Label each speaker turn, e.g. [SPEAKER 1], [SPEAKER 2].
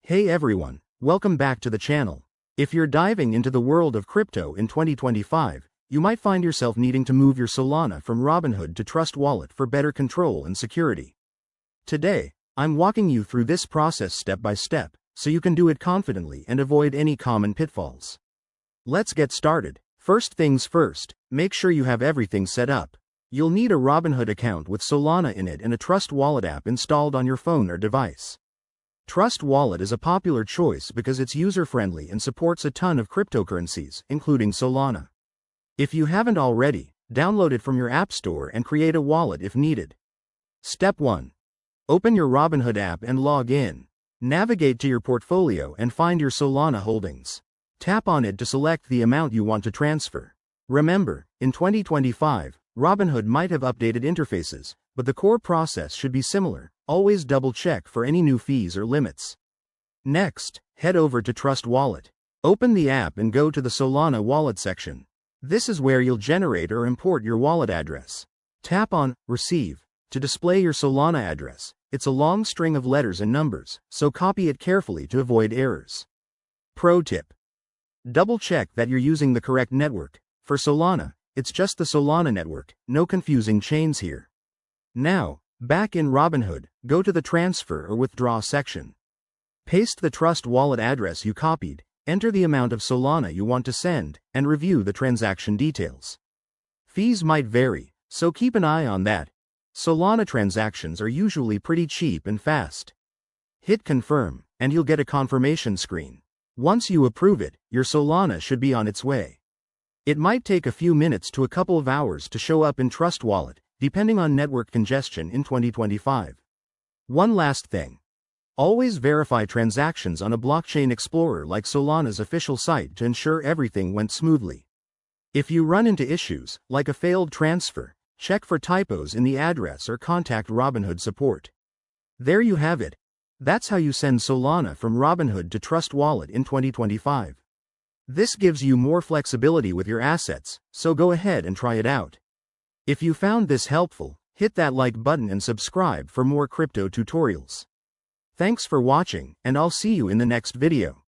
[SPEAKER 1] Hey everyone, welcome back to the channel. If you're diving into the world of crypto in 2025, you might find yourself needing to move your Solana from Robinhood to Trust Wallet for better control and security. Today, I'm walking you through this process step by step, so you can do it confidently and avoid any common pitfalls. Let's get started. First things first, make sure you have everything set up. You'll need a Robinhood account with Solana in it and a Trust Wallet app installed on your phone or device. Trust Wallet is a popular choice because it's user-friendly and supports a ton of cryptocurrencies, including Solana. If you haven't already, download it from your app store and create a wallet if needed. Step 1. Open your Robinhood app and log in. Navigate to your portfolio and find your Solana holdings. Tap on it to select the amount you want to transfer. Remember, in 2025, Robinhood might have updated interfaces, but the core process should be similar. Always double-check for any new fees or limits. Next, head over to Trust Wallet. Open the app and go to the Solana Wallet section. This is where you'll generate or import your wallet address. Tap on Receive to display your Solana address. It's a long string of letters and numbers, so copy it carefully to avoid errors. Pro tip: double-check that you're using the correct network. For Solana, it's just the Solana network, no confusing chains here. Now, back in Robinhood, go to the Transfer or Withdraw section. Paste the Trust Wallet address you copied, enter the amount of Solana you want to send, and review the transaction details. Fees might vary, so keep an eye on that. Solana transactions are usually pretty cheap and fast. Hit Confirm, and you'll get a confirmation screen. Once you approve it, your Solana should be on its way. It might take a few minutes to a couple of hours to show up in Trust Wallet, depending on network congestion in 2025. One last thing. Always verify transactions on a blockchain explorer like Solana's official site to ensure everything went smoothly. If you run into issues, like a failed transfer, check for typos in the address or contact Robinhood support. There you have it. That's how you send Solana from Robinhood to Trust Wallet in 2025. This gives you more flexibility with your assets, so go ahead and try it out. If you found this helpful, hit that like button and subscribe for more crypto tutorials. Thanks for watching, and I'll see you in the next video.